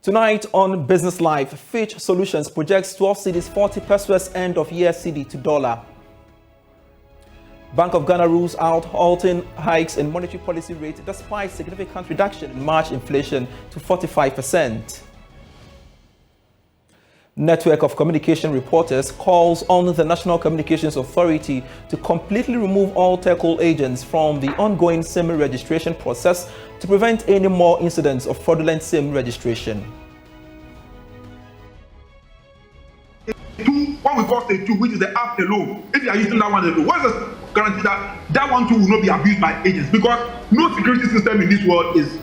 Tonight on Business Live, Fitch Solutions projects 12 cedis 40 pesos end of year cedi to dollar. Bank of Ghana rules out halting hikes in monetary policy rate despite significant reduction in March inflation to 45%. Network of Communication Reporters calls on the National Communications Authority to completely remove all telco agents from the ongoing SIM registration process to prevent any more incidents of fraudulent SIM registration. What we call stage 2, which is the app alone. If you are using that one alone, what is the guarantee that that one too will not be abused by agents? Because no security system in this world is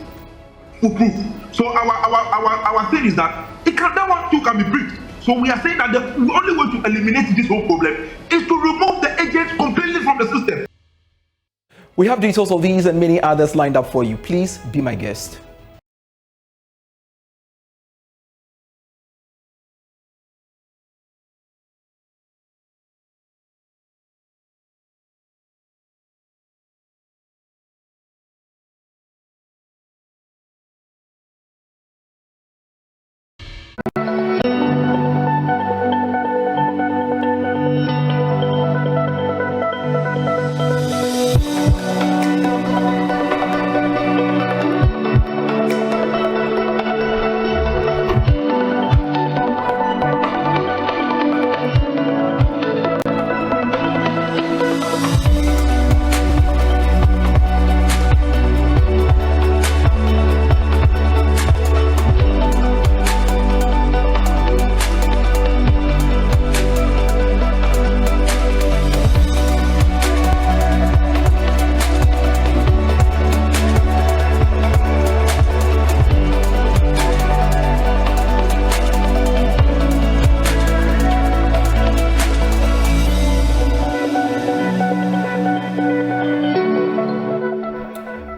foolproof. So our thing is that that one too can be breached. So we are saying that the only way to eliminate this whole problem is to remove the agents completely from the system. We have details of these and many others lined up for you. Please be my guest.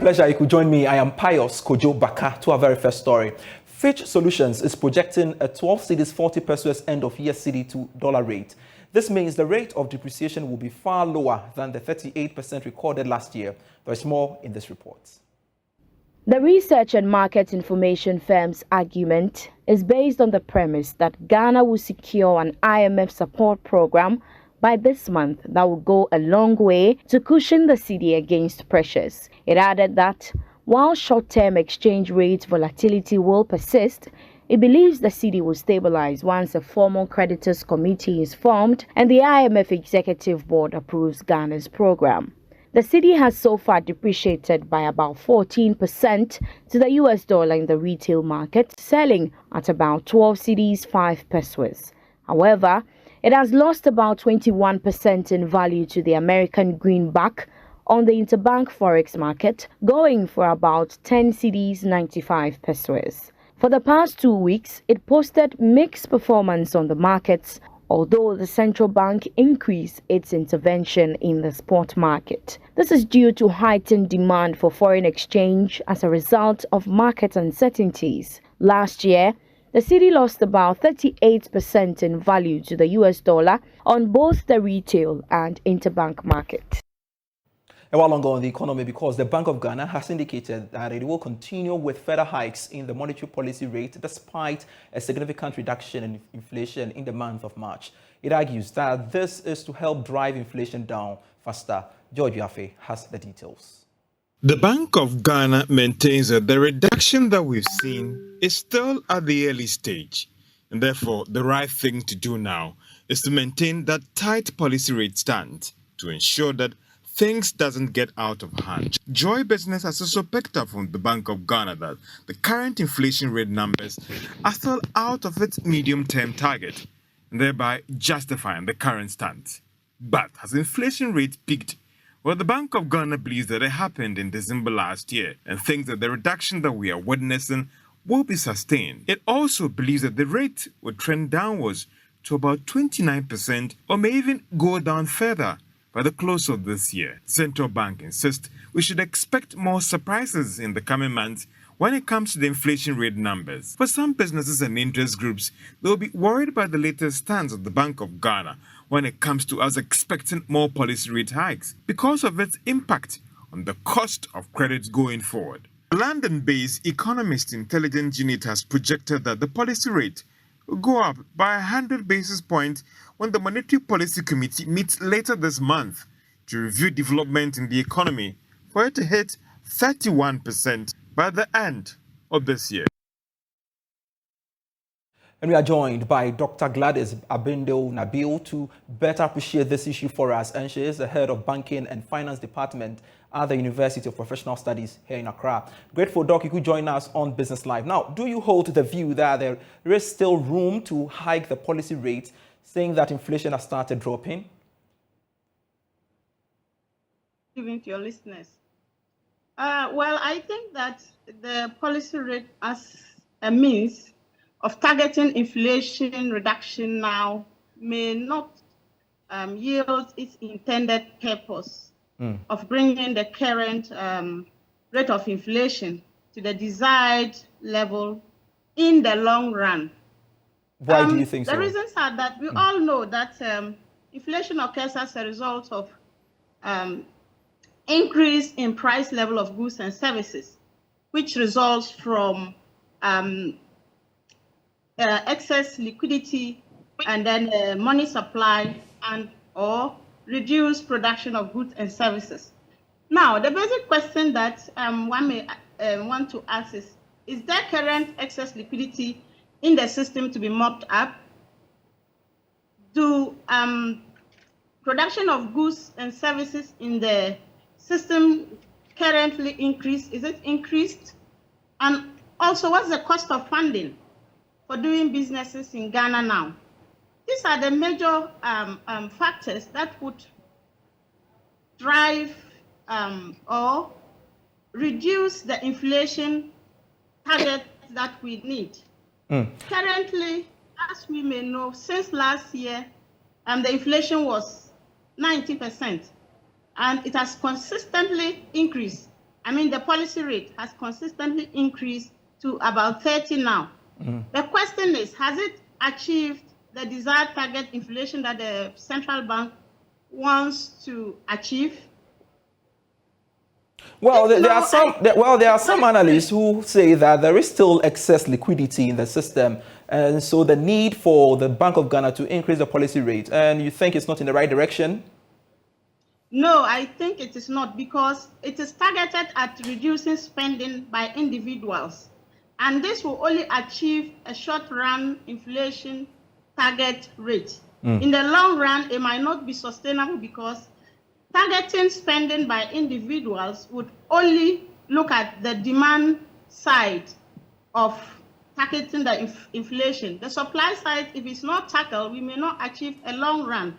Pleasure you could join me. I am Pious Kojo Baka to our very first story. Fitch Solutions is projecting a 12 cedis 40 pesos end of year cedi to dollar rate. This means the rate of depreciation will be far lower than the 38% recorded last year. There is more in this report. The research and market information firm's argument is based on the premise that Ghana will secure an IMF support program by this month that will go a long way to cushion the cedi against pressures. It added that while short-term exchange rate volatility will persist, it believes the cedi will stabilize once a formal creditors committee is formed and the IMF Executive Board approves Ghana's program. The cedi has so far depreciated by about 14% to the US dollar in the retail market, selling at about 12 cedis 5 pesos. However, it has lost about 21% in value to the American greenback on the interbank forex market, going for about 10 cedis 95 pesos. For the past 2 weeks, it posted mixed performance on the markets, although the central bank increased its intervention in the spot market. This is due to heightened demand for foreign exchange as a result of market uncertainties. Last year, the cedi lost about 38% in value to the US dollar on both the retail and interbank market. A while longer on the economy, because the Bank of Ghana has indicated that it will continue with further hikes in the monetary policy rate despite a significant reduction in inflation in the month of March. It argues that this is to help drive inflation down faster. George Yafe has the details. The Bank of Ghana maintains that the reduction that we've seen is still at the early stage, and therefore the right thing to do now is to maintain that tight policy rate stance to ensure that things doesn't get out of hand. Joy Business has also picked up from the Bank of Ghana that the current inflation rate numbers are still out of its medium-term target, and thereby justifying the current stance. But has inflation rate peaked? Well, the Bank of Ghana believes that it happened in December last year and thinks that the reduction that we are witnessing will be sustained. It also believes that the rate will trend downwards to about 29% or may even go down further by the close of this year. Central Bank insists we should expect more surprises in the coming months when it comes to the inflation rate numbers. For some businesses and interest groups, they will be worried by the latest stance of the Bank of Ghana when it comes to us expecting more policy rate hikes because of its impact on the cost of credit going forward. The London-based Economist Intelligence Unit has projected that the policy rate will go up by 100 basis points when the Monetary Policy Committee meets later this month to review development in the economy for it to hit 31% by the end of this year. And we are joined by Dr. Gladys Abendo Nabil to better appreciate this issue for us. And she is the head of Banking and Finance Department at the University of Professional Studies here in Accra. Grateful, Doc, you could join us on Business Live. Now, do you hold the view that there is still room to hike the policy rate, saying that inflation has started dropping? Giving to your listeners. Well, I think that the policy rate as a means of targeting inflation reduction now may not yield its intended purpose of bringing the current rate of inflation to the desired level in the long run. Why do you think so? The reasons are that we all know that inflation occurs as a result of increase in price level of goods and services, which results from excess liquidity and then money supply and or reduced production of goods and services. Now, the basic question that one may want to ask is there current excess liquidity in the system to be mopped up? Do production of goods and services in the system currently increase? Is it increased? And also, what's the cost of funding for doing businesses in Ghana now? These are the major factors that would drive or reduce the inflation target that we need. Currently, as we may know, since last year, the inflation was 90%, and it has consistently increased. I mean, the policy rate has consistently increased to about 30 now. The question is, has it achieved the desired target inflation that the central bank wants to achieve? Well, there are some analysts who say that there is still excess liquidity in the system, and so the need for the Bank of Ghana to increase the policy rate. And you think it's not in the right direction? No, I think it is not, because it is targeted at reducing spending by individuals. And this will only achieve a short-run inflation target rate. In the long run, it might not be sustainable, because targeting spending by individuals would only look at the demand side of targeting the inflation. The supply side, if it's not tackled, we may not achieve a long run.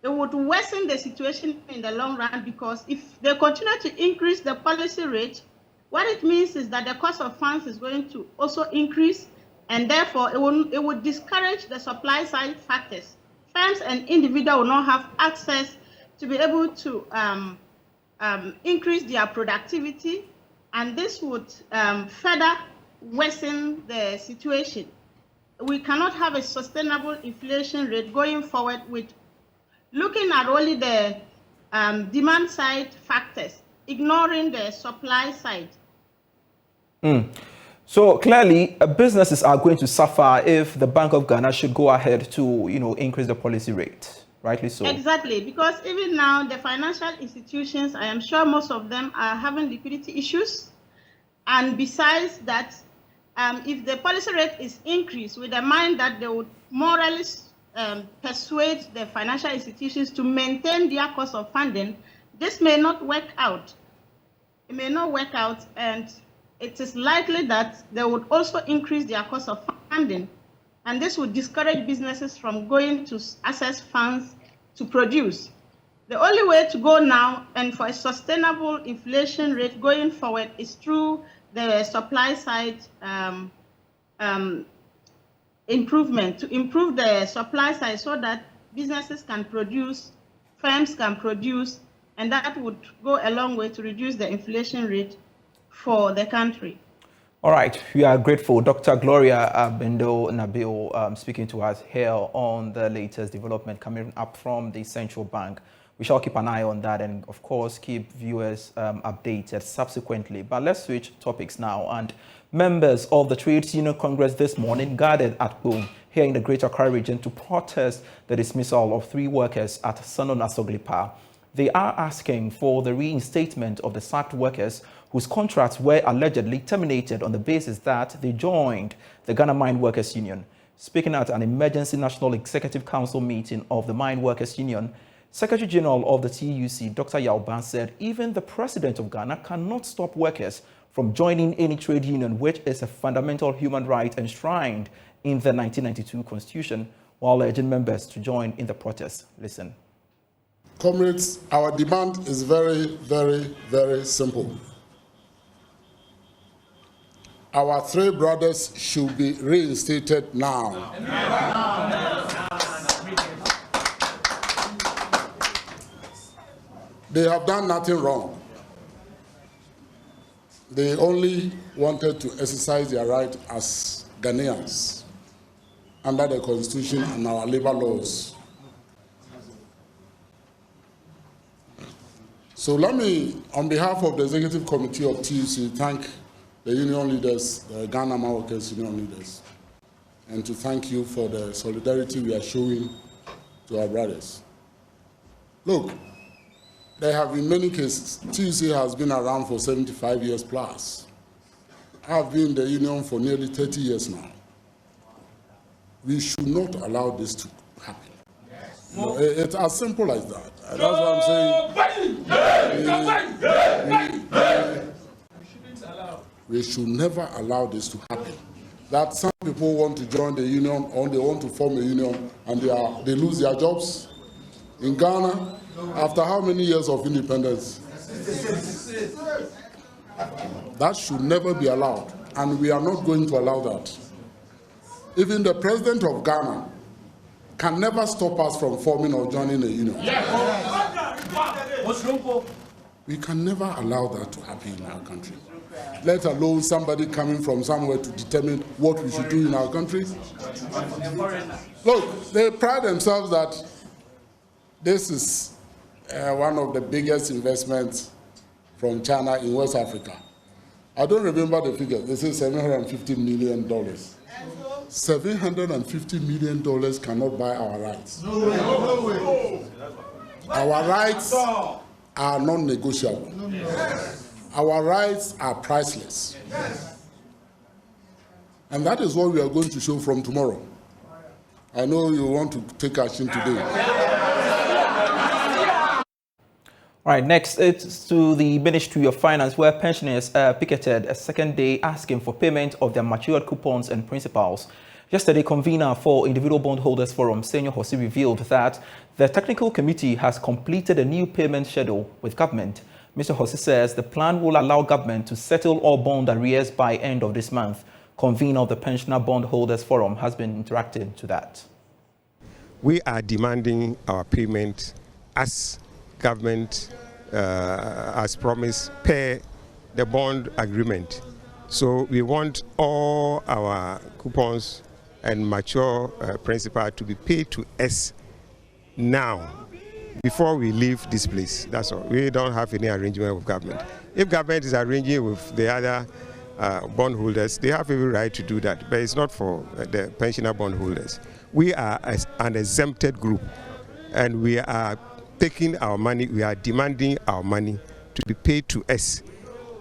It would worsen the situation in the long run, because if they continue to increase the policy rate, what it means is that the cost of funds is going to also increase, and therefore it would discourage the supply side factors. Firms and individuals will not have access to be able to increase their productivity, and this would further worsen the situation. We cannot have a sustainable inflation rate going forward with looking at only the demand side factors, ignoring the supply side. So clearly, businesses are going to suffer if the Bank of Ghana should go ahead to, increase the policy rate. Rightly so. Exactly, because even now, the financial institutions, I am sure most of them are having liquidity issues. And besides that, if the policy rate is increased with the mind that they would morally persuade the financial institutions to maintain their cost of funding, this may not work out. It may not work out, and it is likely that they would also increase their cost of funding, and this would discourage businesses from going to access funds to produce. The only way to go now, and for a sustainable inflation rate going forward, is through the supply side improvement, to improve the supply side so that businesses can produce, firms can produce, and that would go a long way to reduce the inflation rate for the country. All right, we are grateful. Dr. Gloria Abendo Nabil speaking to us here on the latest development coming up from the Central Bank We shall keep an eye on that and, of course, keep viewers updated subsequently. But let's switch topics now. And members of the Trades Union Congress this morning gathered at Boom here in the Greater Accra region to protest the dismissal of 3 workers at Sanon Asoglipa. They are asking for the reinstatement of the sacked workers whose contracts were allegedly terminated on the basis that they joined the Ghana Mine Workers Union. Speaking at an emergency National Executive Council meeting of the Mine Workers Union, Secretary General of the TUC, Dr. Yauban, said even the President of Ghana cannot stop workers from joining any trade union, which is a fundamental human right enshrined in the 1992 Constitution, while urging members to join in the protest. Listen. Comrades, our demand is very, very, very simple. Our 3 brothers should be reinstated now. They have done nothing wrong. They only wanted to exercise their right as Ghanaians under the Constitution and our labor laws. So let me, on behalf of the Executive Committee of TUC, thank the union leaders, the Ghana Mine Workers Union leaders, and to thank you for the solidarity we are showing to our brothers. Look, there have been many cases. TUC has been around for 75 years plus. I have been in the union for nearly 30 years now. We should not allow this to happen. No, it's as simple as that. That's what I'm saying. We should never allow this to happen. That some people want to join the union or they want to form a union and they lose their jobs. In Ghana, after how many years of independence? That should never be allowed, and we are not going to allow that. Even the President of Ghana can never stop us from forming or joining a union. We can never allow that to happen in our country, let alone somebody coming from somewhere to determine what we should do in our country. Look, they pride themselves that this is one of the biggest investments from China in West Africa. I don't remember the figure. They say $750 million. $750 million cannot buy our rights. Our rights are non-negotiable. Our rights are priceless. And that is what we are going to show from tomorrow. I know you want to take action today. All right, next it's to the Ministry of Finance, where pensioners picketed a second day asking for payment of their matured coupons and principals. Yesterday, convener for Individual Bondholders Forum, Senor Jose, revealed that the technical committee has completed a new payment schedule with government. Mr. Jose says the plan will allow government to settle all bond arrears by end of this month. Convener of the Pensioner Bondholders Forum has been interacting to that. We are demanding our payment as government has promised per the bond agreement. So we want all our coupons and mature principal to be paid to us now before we leave this place. That's all. We don't have any arrangement with government. If government is arranging with the other bondholders, they have every right to do that, but it's not for the pensioner bondholders. We are an exempted group, and we are taking our money, we are demanding our money to be paid to us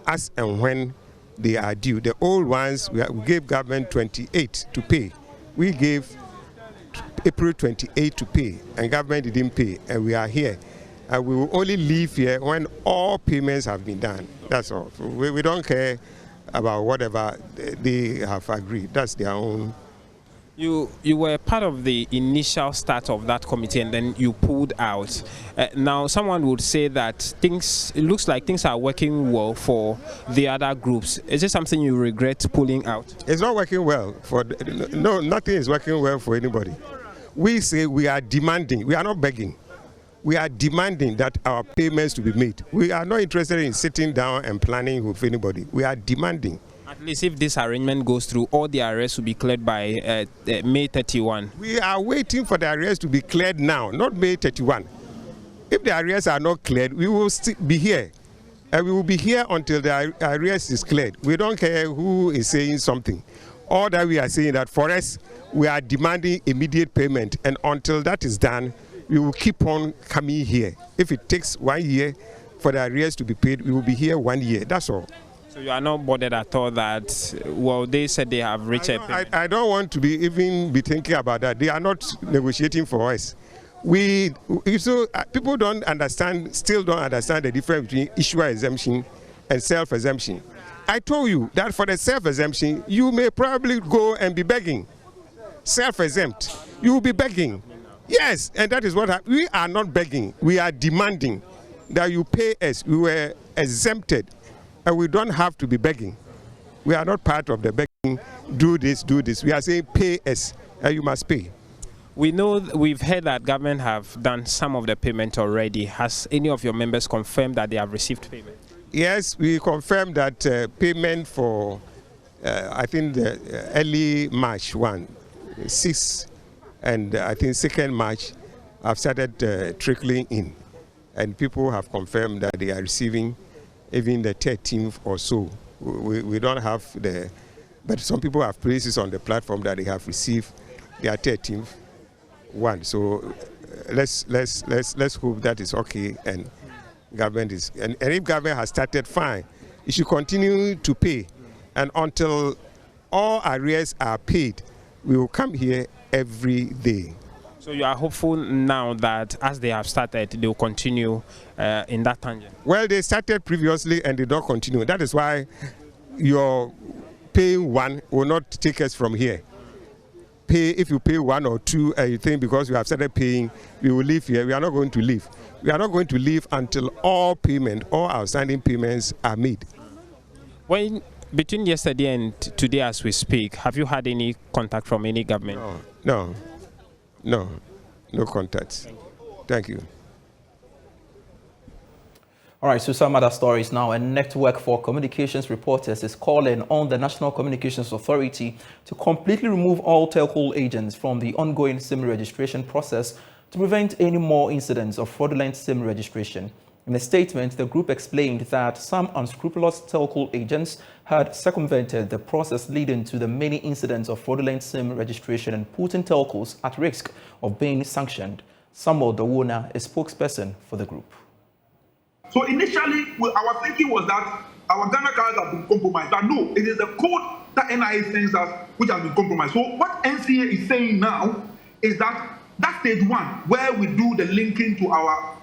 as and when they are due. The old ones, we gave government 28 to pay. We gave April 28 to pay, and government didn't pay, and we are here. And we will only leave here when all payments have been done. That's all. We don't care about whatever they have agreed. That's their own. You were part of the initial start of that committee, and then you pulled out. Now, someone would say that it looks like things are working well for the other groups. Is it something you regret pulling out? It's not working well. No, nothing is working well for anybody. We say we are demanding, we are not begging. We are demanding that our payments to be made. We are not interested in sitting down and planning with anybody. We are demanding. At least if this arrangement goes through, all the arrests will be cleared by May 31. We are waiting for the arrests to be cleared now, not May 31. If the arrears are not cleared, we will still be here. And we will be here until the arrears is cleared. We don't care who is saying something. All that we are saying that for us, we are demanding immediate payment. And until that is done, we will keep on coming here. If it takes 1 year for the arrears to be paid, we will be here 1 year. That's all. So you are not bothered at all that, well, they said they have reached a payment. I don't want to even be thinking about that. They are not negotiating for us. People don't understand, still don't understand the difference between issuer exemption and self-exemption. I told you that for the self-exemption, you may probably go and be begging. Self-exempt, you will be begging. Yes, and that is what we are not begging. We are demanding that you pay us. We were exempted, and we don't have to be begging. We are not part of the begging, do this, do this. We are saying pay us, and you must pay. We know, we've heard that government have done some of the payment already. Has any of your members confirmed that they have received payment? Yes, we confirmed that payment for, I think, the early March 6 and I think 2nd March have started trickling in. And people have confirmed that they are receiving even the 13th or so. We don't have but some people have places on the platform that they have received their 13th one. So let's hope that is okay, and government is, and if government has started, fine, it should continue to pay, and until all arrears are paid, we will come here every day. So you are hopeful now that as they have started, they will continue in that tangent? Well, they started previously and they don't continue. That is why your paying one will not take us from here. If you pay 1 or 2 and you think because you have started paying, we will leave here, we are not going to leave. We are not going to leave until all outstanding payments are made. Between yesterday and today as we speak, have you had any contact from any government? No contacts. Thank you. All right, so some other stories now. A network for communications reporters is calling on the National Communications Authority to completely remove all telco agents from the ongoing SIM registration process to prevent any more incidents of fraudulent SIM registration. In a statement, the group explained that some unscrupulous telco agents had circumvented the process, leading to the many incidents of fraudulent SIM registration and putting telcos at risk of being sanctioned. Samuel Dawona, a spokesperson for the group. So initially, our thinking was that our Ghana cards have been compromised. But no, it is the code that NIA sends us which has been compromised. So what NCA is saying now is that stage 1, where we do the linking to our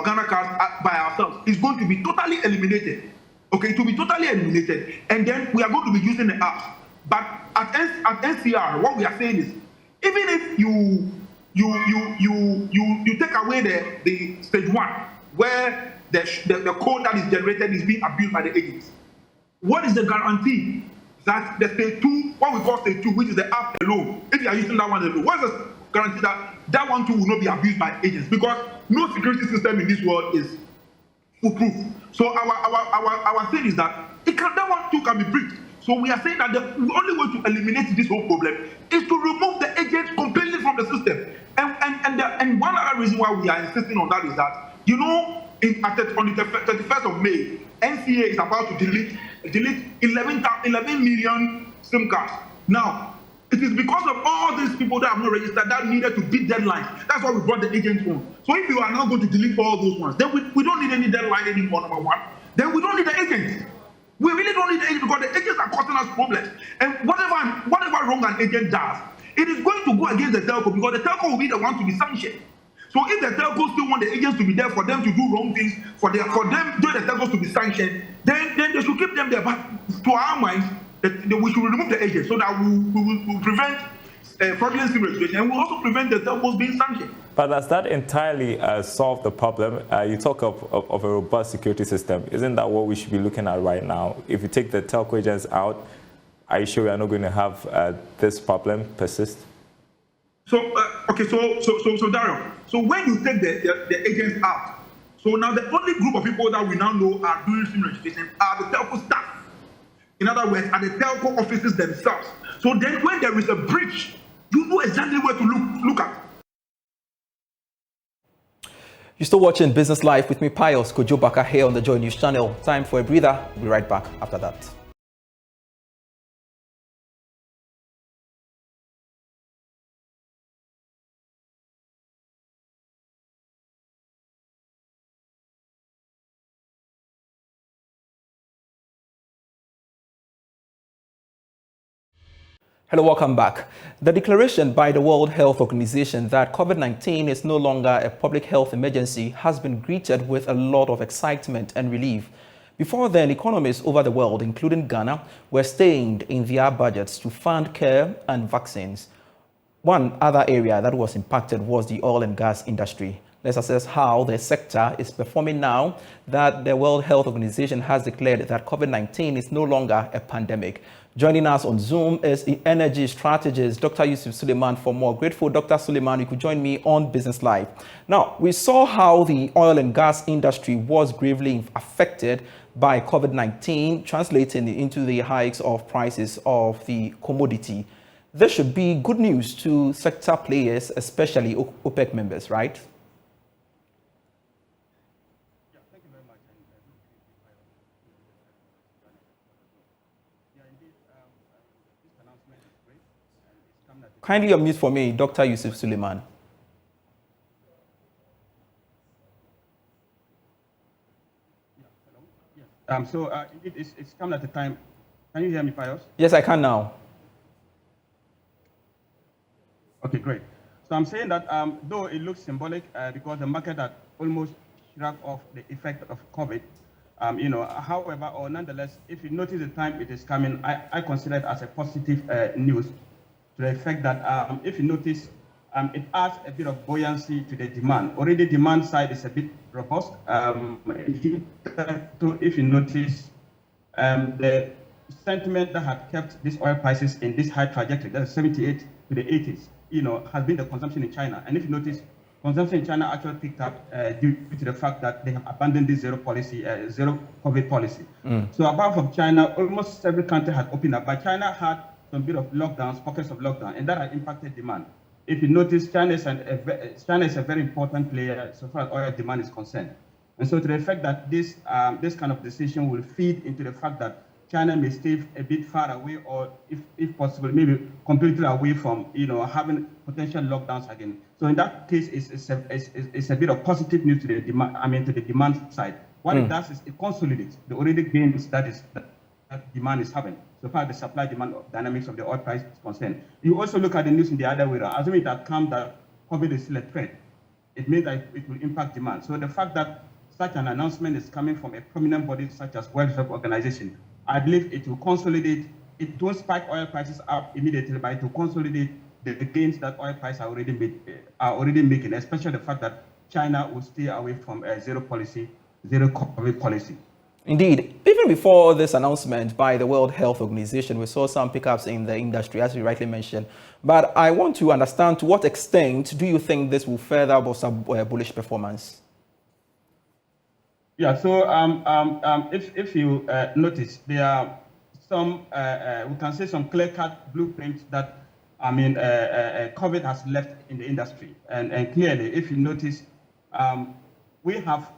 Ghana cards by ourselves, is going to be totally eliminated. Okay, it will be totally eliminated. And then we are going to be using the apps. But at NCR, what we are saying is, even if you take away the stage 1, where the code that is generated is being abused by the agents, what is the guarantee that the stage 2, what we call stage 2, which is the app alone, if you are using that one alone, what is the guarantee that that one too will not be abused by agents? Because no security system in this world is foolproof. So our thing is that that one too can be breached. So we are saying that the only way to eliminate this whole problem is to remove the agents completely from the system. And one other reason why we are insisting on that is that, you know, on the 31st of May, NCA is about to delete 11 million SIM cards. Now, it is because of all these people that have not registered that needed to beat deadlines. That's why we brought the agents on. So if you are now going to delete all those ones, then we don't need any deadline anymore, number one. Then we don't need the agents. We really don't need the agents because the agents are causing us problems. And whatever wrong an agent does, it is going to go against the telco because the telco will be the one to be sanctioned. So if the telcos still want the agents to be there for them to do wrong things, for them the telcos to be sanctioned, then they should keep them there. But to our minds, we should remove the agents so that we will prevent fraudulent SIM registration, and we'll also prevent the telcos being sanctioned. But does that entirely solve the problem? You talk of a robust security system. Isn't that what we should be looking at right now? If you take the telco agents out, are you sure we are not going to have this problem persist? So Daryl, so when you take the agents out, so now the only group of people that we now know are doing SIM registration are the telco staff. In other words, are the telco offices themselves. So then when there is a breach, you know exactly where to look at. You're still watching Business Live with me, Pious Kojobaka, here on the Joy News channel. Time for a breather. We'll be right back after that. Hello, welcome back. The declaration by the World Health Organization that COVID-19 is no longer a public health emergency has been greeted with a lot of excitement and relief. Before then, economies over the world, including Ghana, were stained in their budgets to fund care and vaccines. One other area that was impacted was the oil and gas industry. Let's assess how the sector is performing now that the World Health Organization has declared that COVID-19 is no longer a pandemic. Joining us on Zoom is the energy strategist, Dr. Yusuf Suleiman. For more, grateful Dr. Suleiman, you could join me on Business Live. Now, we saw how the oil and gas industry was gravely affected by COVID-19, translating into the hikes of prices of the commodity. This should be good news to sector players, especially OPEC members, right? Kindly unmute for me, Dr. Yusuf Suleiman. Indeed, it's come at a time. Can you hear me, Pious? Yes, I can now. Okay, great. So I'm saying that though it looks symbolic because the market had almost shrugged off the effect of COVID, however, or nonetheless, if you notice the time it is coming, I consider it as a positive news to the effect that if you notice, it adds a bit of buoyancy to the demand. Already demand side is a bit robust. If you notice, the sentiment that had kept these oil prices in this high trajectory, that's 78 to the 80s, has been the consumption in China. And if you notice, consumption in China actually picked up due to the fact that they have abandoned this zero COVID policy. So apart from China, almost every country had opened up, but China had some bit of lockdowns, pockets of lockdown, and that had impacted demand. If you notice, China is a very important player so far as oil demand is concerned. And so to the effect that this kind of decision will feed into the fact that China may stay a bit far away, or if possible, maybe completely away from having potential lockdowns again. So in that case, it's a bit of positive news to the demand. To the demand side. What it does is it consolidates the already gains that demand is having. So far, the supply-demand dynamics of the oil price is concerned. You also look at the news in the other way around. Assuming it had come that COVID is still a threat, it means that it will impact demand. So the fact that such an announcement is coming from a prominent body such as World Health Organization, I believe it will consolidate. It won't spike oil prices up immediately, but it will consolidate the gains that oil prices are already making, especially the fact that China will stay away from a zero COVID policy. Indeed, even before this announcement by the World Health Organization, we saw some pickups in the industry, as you rightly mentioned. But I want to understand, to what extent do you think this will further boost bullish performance? Yeah, so if you notice, there are some, we can say some clear-cut blueprints that, COVID has left in the industry. And clearly, if you notice, we have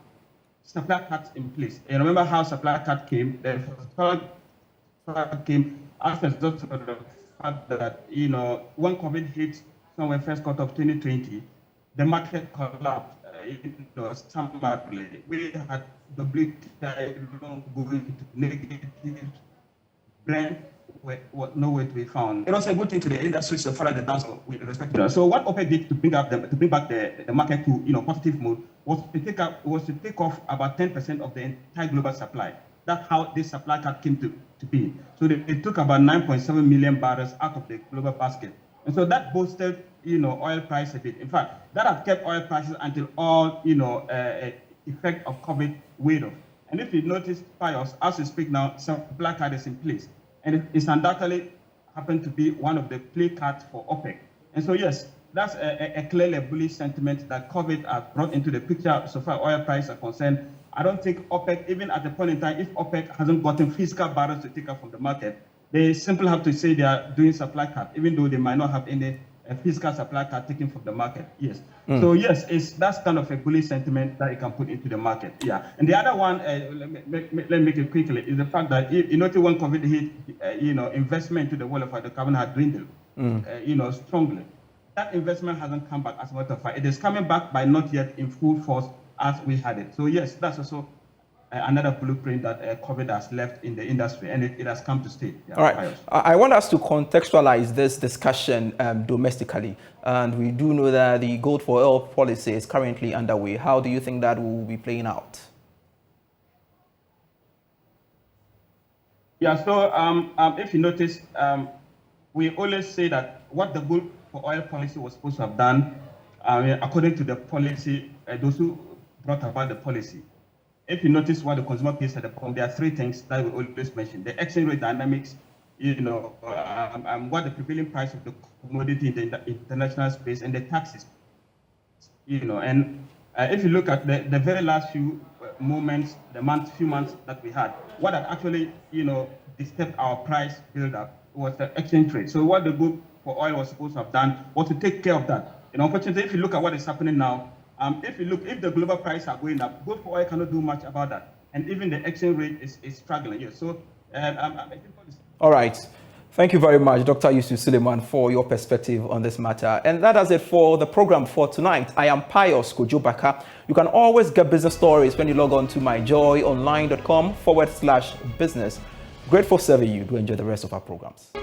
supply cuts in place. You remember how supply cut came? The supply cut came after the fact that, when COVID hit somewhere first quarter of 2020, the market collapsed. Summarily. We had the big going to negative. Brand was nowhere to be found. It was a good thing to the industry so far as the dance with respect to that. So what OPEC did to bring back the market to positive mode was to take off about 10% of the entire global supply. That's how this supply cut came to be. So it took about 9.7 million barrels out of the global basket. And so that boosted, oil price a bit. In fact, that had kept oil prices until all, effect of COVID weighed off. And if you notice, Pious, as we speak now, supply cut is in place. And it's undoubtedly happened to be one of the play cards for OPEC. And so, yes, that's a clearly bullish sentiment that COVID has brought into the picture so far oil prices are concerned. I don't think OPEC, even at the point in time, if OPEC hasn't gotten physical barrels to take up from the market, they simply have to say they are doing supply cut, even though they might not have any a physical supply card taken from the market. Yes. So yes, that's kind of a bullish sentiment that you can put into the market. Yeah. And the other one, let me make it quickly, is the fact that when COVID hit, investment into the world of hydrocarbon had dwindled, strongly. That investment hasn't come back as a matter of fact. It is coming back, but not yet in full force as we had it. So yes, that's also another blueprint that COVID has left in the industry, and it has come to stay. Yeah, all right. I want us to contextualize this discussion domestically, and we do know that the gold for oil policy is currently underway. How do you think that will be playing out? Yeah, so if you notice, we always say that what the gold for oil policy was supposed to have done, according to the policy, those who brought about the policy. If you notice what the consumer pays at the pump, there are three things that we always mention: the exchange rate dynamics, what the prevailing price of the commodity in the international space, and the taxes. And if you look at the very last few moments, few months that we had, what had actually, disturbed our price build-up was the exchange rate. So what the group for oil was supposed to have done was to take care of that. Unfortunately, if you look at what is happening now, if the global prices are going up, gold for oil cannot do much about that. And even the exchange rate is struggling. Yes. So, all right. Thank you very much, Dr. Yusuf Suleiman, for your perspective on this matter. And that does it for the program for tonight. I am Pious Kojobaka. You can always get business stories when you log on to myjoyonline.com/business. Grateful serving you. Do enjoy the rest of our programs.